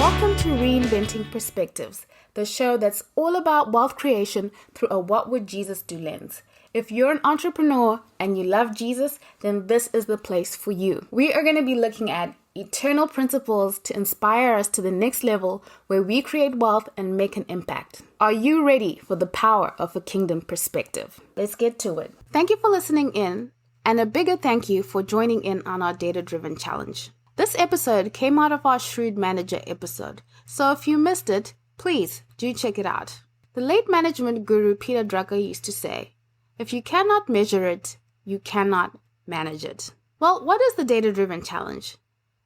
Welcome to Reinventing Perspectives, the show that's all about wealth creation through a What Would Jesus Do lens. If you're an entrepreneur and you love Jesus, then this is the place for you. We are going to be looking at eternal principles to inspire us to the next level where we create wealth and make an impact. Are you ready for the power of a kingdom perspective? Let's get to it. Thank you for listening in, and a bigger thank you for joining in on our data-driven challenge. This episode came out of our Shrewd Manager episode, so if you missed it, please do check it out. The late management guru Peter Drucker used to say, if you cannot measure it, you cannot manage it. Well, what is the data-driven challenge?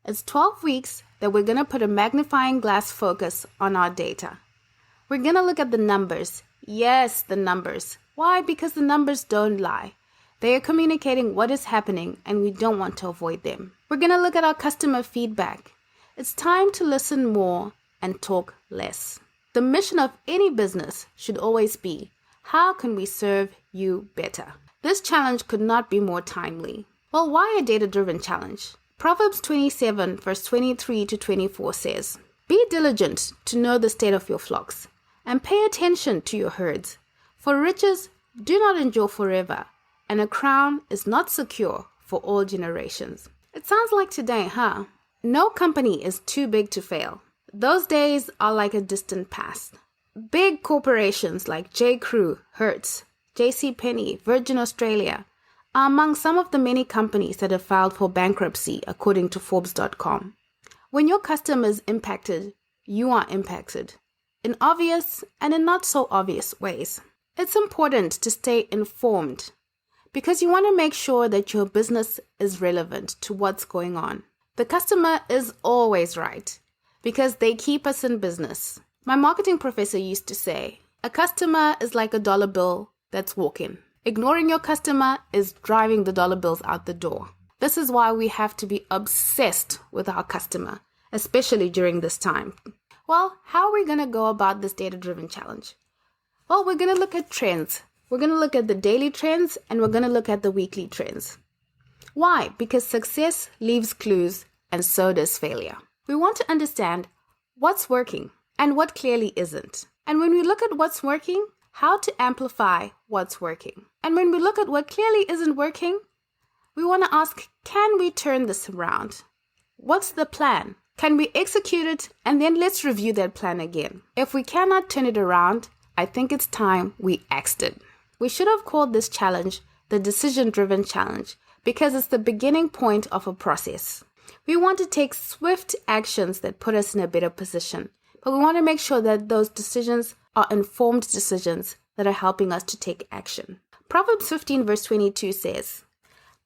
It's 12 weeks that we're going to put a magnifying glass focus on our data. We're going to look at the numbers. Yes, the numbers. Why? Because the numbers don't lie. They are communicating what is happening, and we don't want to avoid them. We're going to look at our customer feedback. It's time to listen more and talk less. The mission of any business should always be, how can we serve you better? This challenge could not be more timely. Well, why a data-driven challenge? Proverbs 27 verse 23 to 24 says, be diligent to know the state of your flocks, and pay attention to your herds. For riches do not endure forever, and a crown is not secure for all generations. It sounds like today, huh? No company is too big to fail. Those days are like a distant past. Big corporations like J.Crew, Hertz, JCPenney, Virgin Australia are among some of the many companies that have filed for bankruptcy according to Forbes.com. When your customer is impacted, you are impacted in obvious and in not so obvious ways. It's important to stay informed because you want to make sure that your business is relevant to what's going on. The customer is always right because they keep us in business. My marketing professor used to say, a customer is like a dollar bill that's walking. Ignoring your customer is driving the dollar bills out the door. This is why we have to be obsessed with our customer, especially during this time. Well, how are we going to go about this data-driven challenge? Well, we're going to look at trends. We're going to look at the daily trends and we're going to look at the weekly trends. Why? Because success leaves clues and so does failure. We want to understand what's working and what clearly isn't. And when we look at what's working, how to amplify what's working. And when we look at what clearly isn't working, we want to ask, can we turn this around? What's the plan? Can we execute it? And then let's review that plan again. If we cannot turn it around, I think it's time we axed it. We should have called this challenge the decision-driven challenge because it's the beginning point of a process. We want to take swift actions that put us in a better position, but we want to make sure that those decisions are informed decisions that are helping us to take action. Proverbs 15 verse 22 says,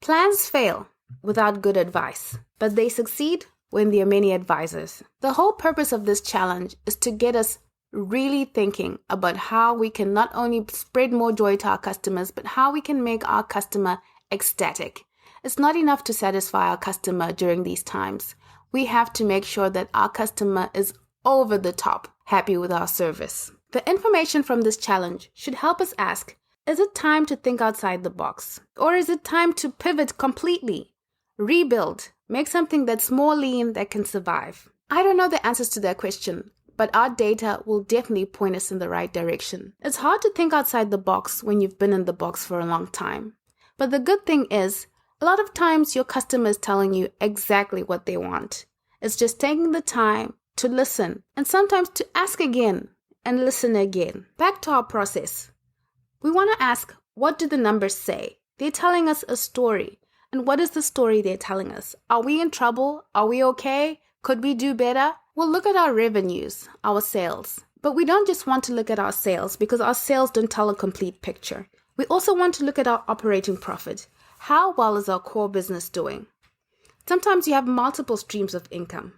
plans fail without good advice, but they succeed when there are many advisors. The whole purpose of this challenge is to get us really thinking about how we can not only spread more joy to our customers, but how we can make our customer ecstatic. It's not enough to satisfy our customer during these times. We have to make sure that our customer is over the top happy with our service. The information from this challenge should help us ask, is it time to think outside the box? Or is it time to pivot completely, rebuild, make something that's more lean that can survive? I don't know the answers to that question, but our data will definitely point us in the right direction. It's hard to think outside the box when you've been in the box for a long time. But the good thing is, a lot of times your customer is telling you exactly what they want. It's just taking the time to listen and sometimes to ask again and listen again. Back to our process. We want to ask, what do the numbers say? They're telling us a story. And what is the story they're telling us? Are we in trouble? Are we okay? Could we do better? We'll look at our revenues, our sales. But we don't just want to look at our sales because our sales don't tell a complete picture. We also want to look at our operating profit. How well is our core business doing? Sometimes you have multiple streams of income.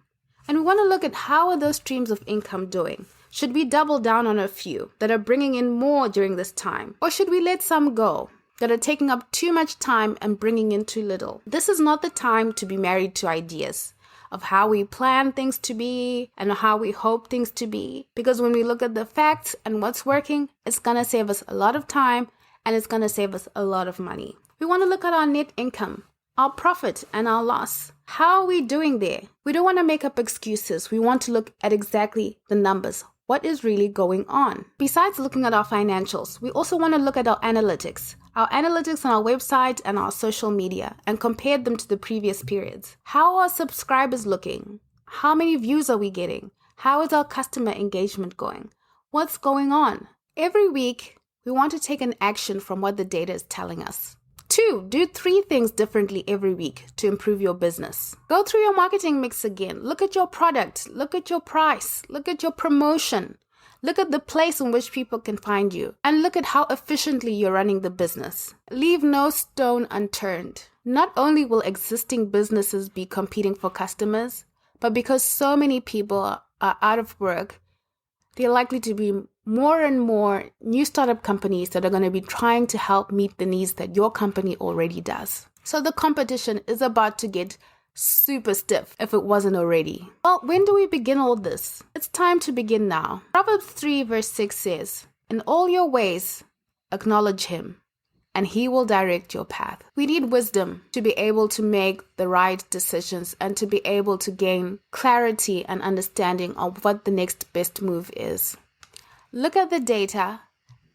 And we want to look at how are those streams of income doing. Should we double down on a few that are bringing in more during this time? Or should we let some go that are taking up too much time and bringing in too little? This is not the time to be married to ideas of how we plan things to be and how we hope things to be. Because when we look at the facts and what's working, it's going to save us a lot of time and it's going to save us a lot of money. We want to look at our net income, our profit and our loss. How are we doing there? We don't want to make up excuses. We want to look at exactly the numbers. What is really going on? Besides looking at our financials, we also want to look at our analytics on our website and our social media, and compare them to the previous periods. How are subscribers looking? How many views are we getting? How is our customer engagement going? What's going on? Every week, we want to take an action from what the data is telling us. 2, do 3 things differently every week to improve your business. Go through your marketing mix again. Look at your product. Look at your price. Look at your promotion. Look at the place in which people can find you. And look at how efficiently you're running the business. Leave no stone unturned. Not only will existing businesses be competing for customers, but because so many people are out of work, there are likely to be more and more new startup companies that are going to be trying to help meet the needs that your company already does. So the competition is about to get super stiff if it wasn't already. Well, when do we begin all this? It's time to begin now. Proverbs 3 verse 6 says, "In all your ways, acknowledge him, and he will direct your path." We need wisdom to be able to make the right decisions and to be able to gain clarity and understanding of what the next best move is. Look at the data,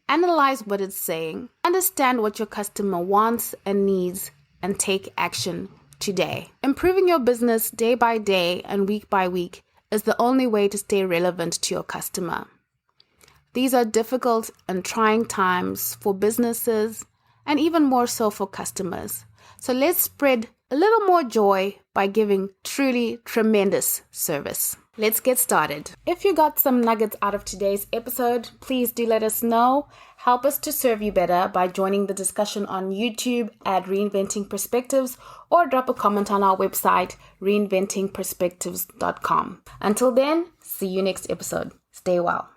analyze what it's saying, understand what your customer wants and needs, and take action today. Improving your business day by day and week by week is the only way to stay relevant to your customer. These are difficult and trying times for businesses and even more so for customers. So let's spread a little more joy by giving truly tremendous service. Let's get started. If you got some nuggets out of today's episode, please do let us know. Help us to serve you better by joining the discussion on YouTube at Reinventing Perspectives, or drop a comment on our website, reinventingperspectives.com. Until then, see you next episode. Stay well.